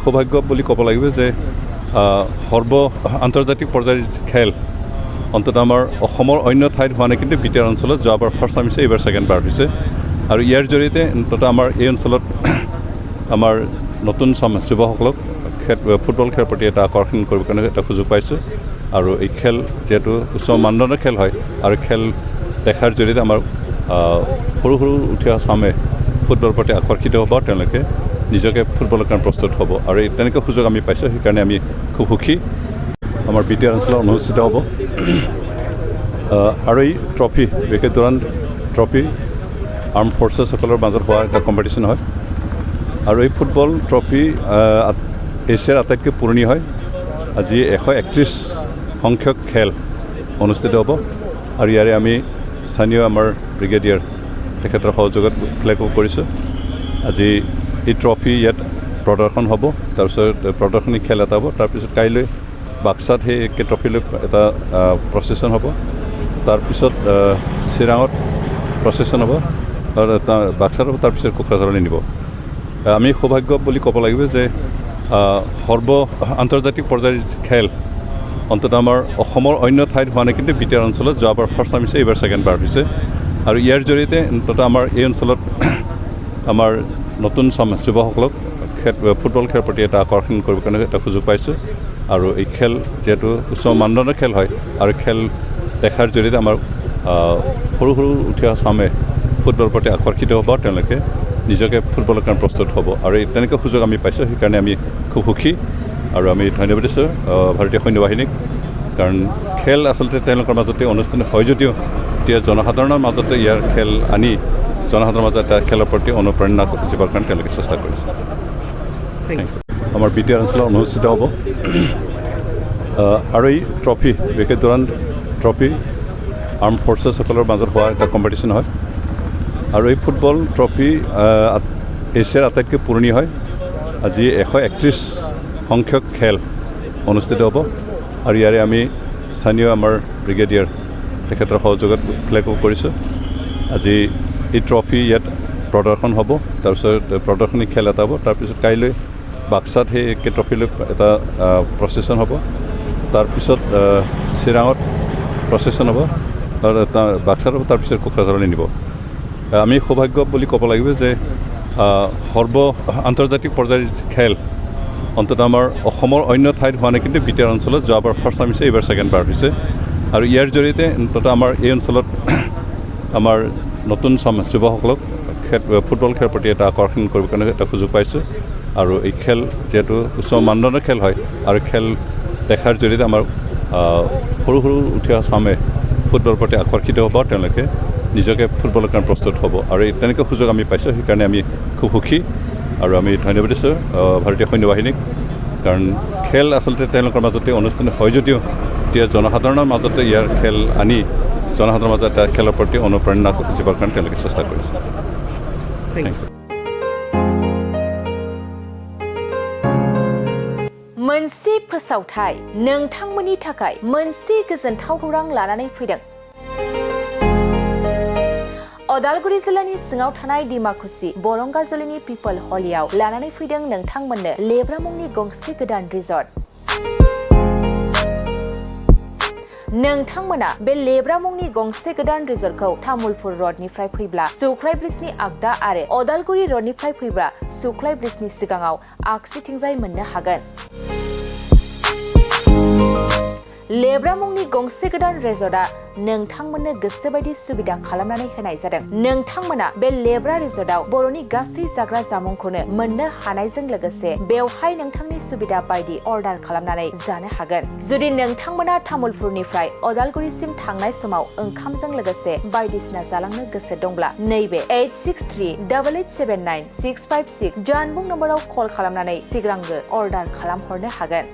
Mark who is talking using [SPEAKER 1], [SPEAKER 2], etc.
[SPEAKER 1] সৌভাগ্য বুলি ক'ব লাগিব যে সৰ্ব আন্তৰ্জাতিক পৰ্যায়ৰ খেল অন্তত আমাৰ অসমৰ অন্য ঠাইত হোৱা নাই, কিন্তু BTR অঞ্চলত যোৱাবাৰ ফাৰ্ষ্ট টাইম হৈছে, এইবাৰ ছেকেণ্ড বাৰ হৈছে। আৰু ইয়াৰ জৰিয়তে অন্তত আমাৰ এই অঞ্চলত আমাৰ নতুন যুৱসকলক ফুটবল খেলৰ প্ৰতি এটা আকৰ্ষণ কৰিবৰ কাৰণে এটা সুযোগ পাইছোঁ। আৰু এই খেল যিহেতু উচ্চ মানদণ্ডৰ খেল হয়, আৰু খেল দেখাৰ জৰিয়তে আমাৰ সৰু সৰু উঠি অহা চামে ফুটবলৰ প্ৰতি আকৰ্ষিত হ'ব, তেওঁলোকে নিজকে ফুটবলৰ কাৰণে প্ৰস্তুত হ'ব। আৰু তেনেকৈ সুযোগ আমি পাইছোঁ, সেইকাৰণে আমি খুব সুখী। আমাৰ BTR অঞ্চলত অনুষ্ঠিত হ'ব। আৰু এই ট্ৰফি বিশেষকৈ দুৰান্দ ট্ৰফি আৰ্ম ফৰ্চেছসকলৰ মাজত হোৱা এটা কম্পিটিশ্যন হয়। আৰু এই ফুটবল ট্ৰফি এছিয়াৰ আটাইতকৈ পুৰণি হয়। আজি 131 সংখ্যক খেল অনুষ্ঠিত হ'ব। আৰু ইয়াৰে আমি স্থানীয় আমাৰ ব্ৰিগেডিয়াৰ তেখেতৰ সহযোগত ফ্লেগ অফ কৰিছোঁ। আজি এই ট্ৰফি ইয়াত প্ৰদৰ্শন হ'ব, তাৰপিছত প্ৰদৰ্শনী খেল এটা হ'ব। তাৰপিছত কাইলৈ বাক্সাত সেই ট্ৰফিলৈ এটা প্ৰচেছন হ'ব। তাৰপিছত চিৰাঙত প্ৰচেছন হ'ব, বাক্সাত হ'ব, তাৰপিছত কোকৰাঝাৰলৈ নিব। আমি সৌভাগ্য বুলি ক'ব লাগিব যে সৰ্ব আন্তৰ্জাতিক পৰ্যায়ৰ খেল অন্তত আমাৰ অসমৰ অন্য ঠাইত হোৱা নাই, কিন্তু BTR অঞ্চলত যোৱাবাৰ ফাৰ্ষ্ট টাইম হৈছে, এইবাৰ ছেকেণ্ড বাৰ হৈছে। আৰু ইয়াৰ জৰিয়তে অন্তত আমাৰ এই অঞ্চলত আমাৰ নতুন যুৱসকলক ফুটবল খেলৰ প্ৰতি এটা আকৰ্ষণ কৰিবৰ কাৰণে এটা সুযোগ পাইছোঁ। আৰু এই খেল যিহেতু উচ্চ মানদণ্ডৰ খেল হয়, আৰু খেল দেখাৰ জৰিয়তে আমাৰ সৰু সৰু উঠি অহা চামে ফুটবলৰ প্ৰতি আকৰ্ষিত হ'ব, তেওঁলোকে নিজকে ফুটবলৰ কাৰণে প্ৰস্তুত হ'ব। আৰু তেনেকৈ সুযোগ আমি পাইছোঁ, সেইকাৰণে আমি খুব সুখী। আৰু আমি ধন্যবাদ দিছোঁ ভাৰতীয় সৈন্য বাহিনীক, কাৰণ খেল আচলতে তেওঁলোকৰ মাজতে অনুষ্ঠান হয় যদিও এতিয়া জনসাধাৰণৰ মাজতে ইয়াৰ খেল আনি জনসাধাৰণৰ মাজত এটা খেলৰ প্ৰতি অনুপ্ৰেৰণা দিবৰ কাৰণে তেওঁলোকে চেষ্টা কৰিছে। আমাৰ BTR অঞ্চলত অনুষ্ঠিত হ'ব। আৰু এই ট্ৰফি বিশেষকৈ দুৰান্দ ট্ৰফি আৰ্ম ফৰ্চেছসকলৰ মাজত হোৱা এটা কম্পিটিশ্যন হয়। আৰু এই ফুটবল ট্ৰফি এছিয়াৰ আটাইতকৈ পুৰণি হয়। আজি 131 সংখ্যক খেল অনুষ্ঠিত হ'ব। আৰু ইয়াৰে আমি স্থানীয় আমাৰ ব্ৰিগেডিয়াৰ তেখেতৰ সহযোগত ফ্লেগ অফ কৰিছোঁ। আজি এই ট্ৰফি ইয়াত প্ৰদৰ্শন হ'ব, তাৰপিছত প্ৰদৰ্শনী খেল এটা হ'ব। তাৰপিছত কাইলৈ বাক্সাত সেই ট্ৰফিলৈ এটা প্ৰচেছন হ'ব। তাৰপিছত চিৰাঙত প্ৰচেছন হ'ব, বাক্সাত হ'ব, তাৰপিছত কোকৰাঝাৰলৈ নিব। আমি সৌভাগ্য বুলি ক'ব লাগিব যে সৰ্ব আন্তৰ্জাতিক পৰ্যায়ৰ খেল অন্তত আমাৰ অসমৰ অন্য ঠাইত হোৱা নাই, কিন্তু BTR অঞ্চলত যোৱাবাৰ ফাৰ্ষ্ট টাইম হৈছে, এইবাৰ ছেকেণ্ড বাৰ হৈছে। আৰু ইয়াৰ জৰিয়তে অন্তত আমাৰ এই অঞ্চলত আমাৰ নতুন যুৱসকলক ফুটবল খেলৰ প্ৰতি এটা আকৰ্ষণ কৰিবৰ কাৰণে এটা সুযোগ পাইছোঁ। আৰু এই খেল যিহেতু উচ্চ মানদণ্ডৰ খেল হয়, আৰু খেল দেখাৰ জৰিয়তে আমাৰ সৰু সৰু উঠি অহা চামে ফুটবলৰ প্ৰতি আকৰ্ষিত হ'ব, তেওঁলোকে নিজকে ফুটবলৰ কাৰণে প্ৰস্তুত হ'ব। আৰু তেনেকৈ সুযোগ আমি পাইছোঁ, সেইকাৰণে আমি খুব সুখী। আৰু আমি ধন্যবাদ দিছোঁ ভাৰতীয় সৈন্য বাহিনীক, কাৰণ খেল আচলতে তেওঁলোকৰ মাজতে অনুষ্ঠান হয় যদিও এতিয়া জনসাধাৰণৰ মাজতে ইয়াৰ খেল আনি জনসাধাৰণৰ মাজত এটা খেলৰ প্ৰতি অনুপ্ৰেৰণা দিবৰ কাৰণে তেওঁলোকে চেষ্টা কৰিছে।
[SPEAKER 2] मोनसे फोसावथाय नोंथांमोननि थाखाय मोनसे गोजोनथाव खौरां लानानै फैदों। अदालगुरि जिल्लानि सिङाव थानाय डिमाकुसि बरंगाजुलिनि पिपल हलियाव लानानै फैदों नोंथांमोननो लेब्रा मुंनि गंसे गोदान रिजर्ट। नोंथांमोना बे लेब्रा मुंनि गंसे गोदान रिजर्टखौ तामुलपुर रडनिफ्राय फैब्ला सुख्लाय ब्रिजनि आगदा आरो अदालगुरि रडनिफ्राय फैब्ला सुख्लाय ब्रिजनि सिगाङाव आगसिथिंजाय मोननो हागोन। लेब्रा मुंनि गंसे गोदान रिजर्टआ नोंथांमोननो गोसोबायदि सुबिदा खालामनानै होनाय जादों। नोंथांमोना बे लेब्रा रिजर्टआव बर'नि गासै जाग्रा जामुंखौनो मोननो हानायजों लोगोसे बेवहाय नोंथांनि सुबिदा बायदि अर्डार खालामनानै जानो हागोन। जुदि नोंथांमोना तामुलपुरनिफ्राय अदालगुरिसिम थांनाय समाव ओंखामजों लोगोसे बायदिसिना जालांनो गोसो दंब्ला नैबे 8638879656 जानबुं नम्बराव कल खालामनानै सिगांग्रो अर्डार खालामहरनो हागोन।